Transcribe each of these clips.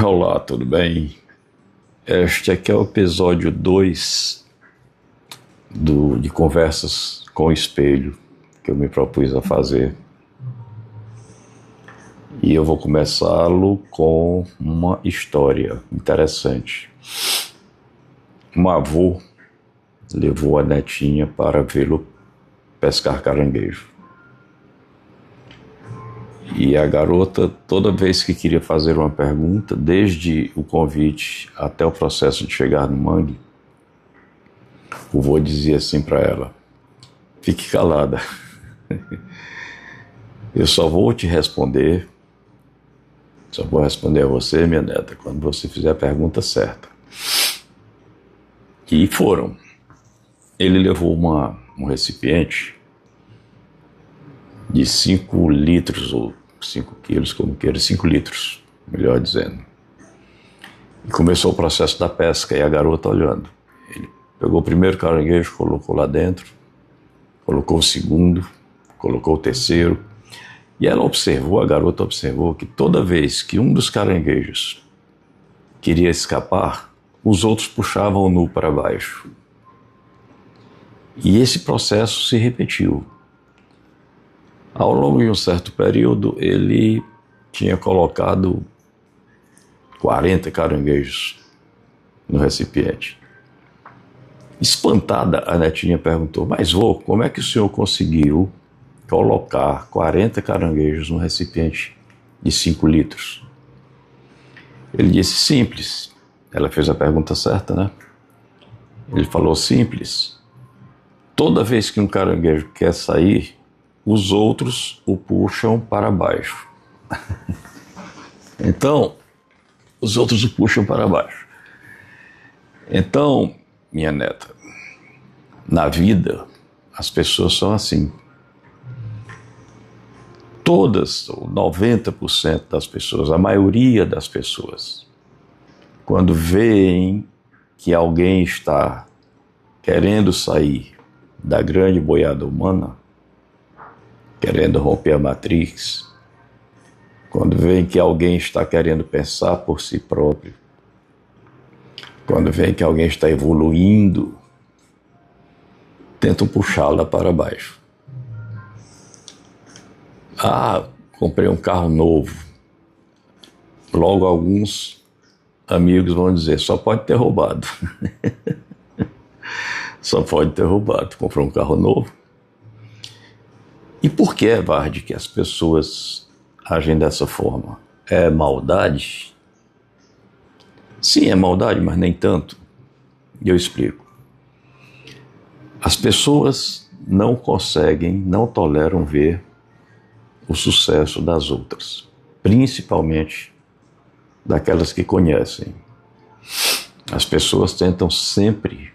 Olá, tudo bem? Este aqui é o episódio 2 de Conversas com o Espelho que eu me propus a fazer. E eu vou começá-lo com uma história interessante. Um avô levou a netinha para vê-lo pescar caranguejo. E a garota, toda vez que queria fazer uma pergunta, desde o convite até o processo de chegar no mangue, o vô dizia assim para ela: fique calada, eu só vou responder a você, minha neta, quando você fizer a pergunta certa. E foram. Ele levou um recipiente de 5 litros, ou 5 quilos, como queira, 5 litros, melhor dizendo. E começou o processo da pesca, e a garota olhando. Ele pegou o primeiro caranguejo, colocou lá dentro, colocou o segundo, colocou o terceiro, e ela observou, a garota observou, que toda vez que um dos caranguejos queria escapar, os outros puxavam o nu para baixo. E esse processo se repetiu. Ao longo de um certo período, ele tinha colocado 40 caranguejos no recipiente. Espantada, a netinha perguntou: mas vô, como é que o senhor conseguiu colocar 40 caranguejos num recipiente de 5 litros? Ele disse: simples. Ela fez a pergunta certa, né? Ele falou: simples. Toda vez que um caranguejo quer sair, os outros o puxam para baixo. Então, os outros o puxam para baixo. Então, minha neta, na vida, as pessoas são assim. Todas, ou 90% das pessoas, a maioria das pessoas, quando veem que alguém está querendo sair da grande boiada humana, querendo romper a Matrix, quando veem que alguém está querendo pensar por si próprio, quando veem que alguém está evoluindo, tentam puxá-la para baixo. Ah, comprei um carro novo. Logo alguns amigos vão dizer: só pode ter roubado. Só pode ter roubado. Comprou um carro novo. E por que, Vardy, que as pessoas agem dessa forma? É maldade? Sim, é maldade, mas nem tanto. E eu explico. As pessoas não conseguem, não toleram ver o sucesso das outras, principalmente daquelas que conhecem. As pessoas tentam sempre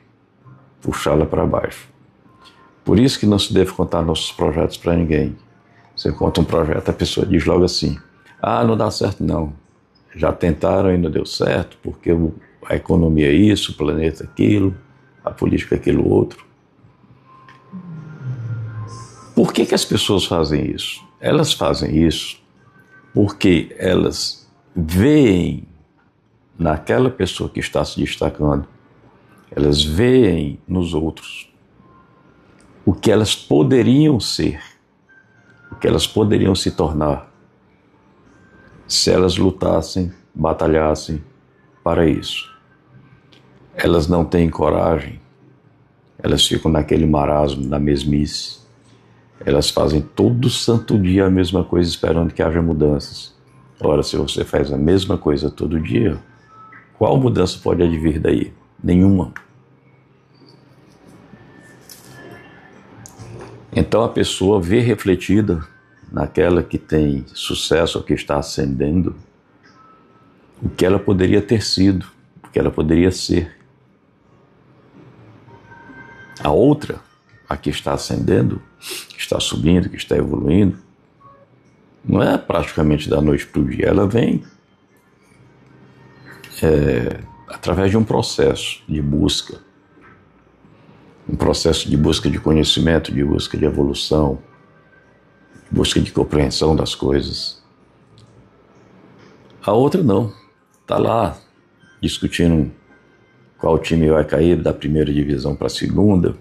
puxá-la para baixo. Por isso que não se deve contar nossos projetos para ninguém. Você conta um projeto, a pessoa diz logo assim: ah, não dá certo não. Já tentaram e não deu certo, porque a economia é isso, o planeta é aquilo, a política é aquilo outro. Por que as pessoas fazem isso? Elas fazem isso porque elas veem naquela pessoa que está se destacando, elas veem nos outros o que elas poderiam ser, o que elas poderiam se tornar, se elas lutassem, batalhassem para isso. Elas não têm coragem, elas ficam naquele marasmo, na mesmice. Elas fazem todo santo dia a mesma coisa, esperando que haja mudanças. Ora, se você faz a mesma coisa todo dia, qual mudança pode advir daí? Nenhuma. Então a pessoa vê refletida naquela que tem sucesso, ou que está ascendendo, o que ela poderia ter sido, o que ela poderia ser. A outra, a que está ascendendo, que está subindo, que está evoluindo, não é praticamente da noite para o dia. Ela vem através de um processo de busca. Um processo de busca de conhecimento, de busca de evolução, de busca de compreensão das coisas. A outra não. está lá discutindo qual time vai cair da primeira divisão para a segunda,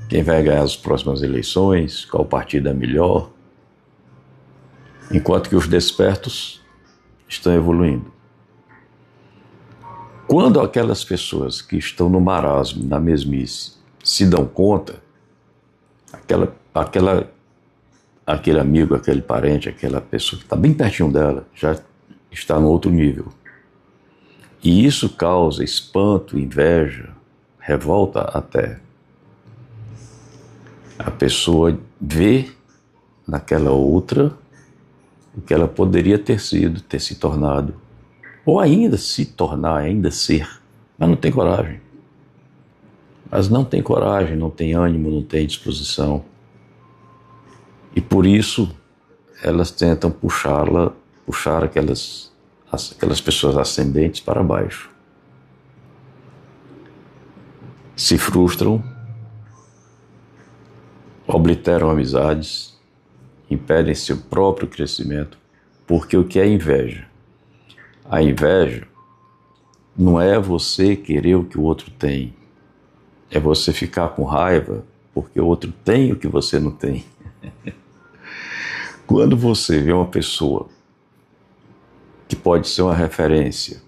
quem vai ganhar as próximas eleições, qual partido é melhor, enquanto que os despertos estão evoluindo. Quando aquelas pessoas que estão no marasmo, na mesmice, se dão conta, aquele amigo, aquele parente, aquela pessoa que está bem pertinho dela, já está no outro nível. E isso causa espanto, inveja, revolta até. A pessoa vê naquela outra o que ela poderia ter sido, ter se tornado, ou ainda se tornar, ainda ser, mas não tem coragem. Mas não tem coragem, não tem ânimo, não tem disposição. E por isso elas tentam puxar aquelas pessoas ascendentes para baixo. Se frustram, obliteram amizades, impedem seu próprio crescimento, porque o que é inveja? A inveja não é você querer o que o outro tem, é você ficar com raiva porque o outro tem o que você não tem. Quando você vê uma pessoa que pode ser uma referência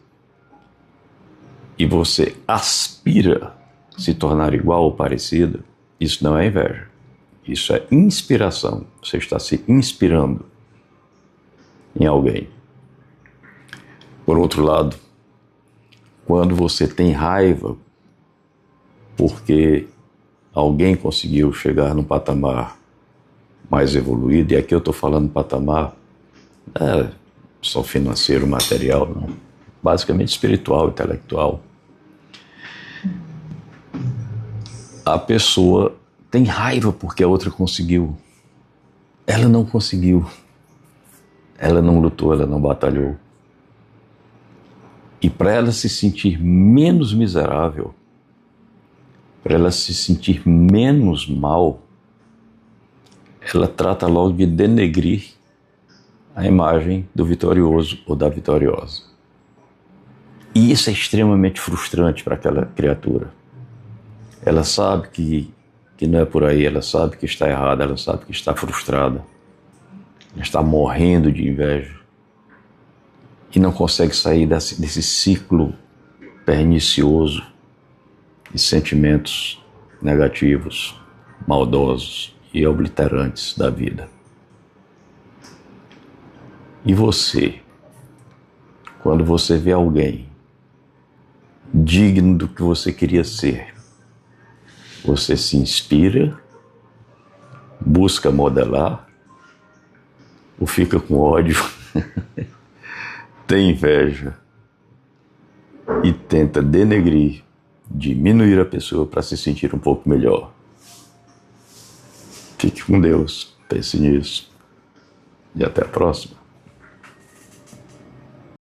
e você aspira a se tornar igual ou parecida, isso não é inveja. Isso é inspiração. Você está se inspirando em alguém. Por outro lado, quando você tem raiva porque alguém conseguiu chegar num patamar mais evoluído, e aqui eu estou falando patamar só financeiro, material, não. Basicamente espiritual, intelectual. A pessoa tem raiva porque a outra conseguiu. Ela não conseguiu. Ela não lutou, ela não batalhou. E para ela se sentir menos miserável, para ela se sentir menos mal, ela trata logo de denegrir a imagem do vitorioso ou da vitoriosa. E isso é extremamente frustrante para aquela criatura. Ela sabe que não é por aí, ela sabe que está errada, ela sabe que está frustrada, ela está morrendo de inveja e não consegue sair desse ciclo pernicioso de sentimentos negativos, maldosos e obliterantes da vida. E você, quando você vê alguém digno do que você queria ser, você se inspira, busca modelar, ou fica com ódio, tem inveja e tenta denegrir, diminuir a pessoa para se sentir um pouco melhor. Fique com Deus, pense nisso e até a próxima.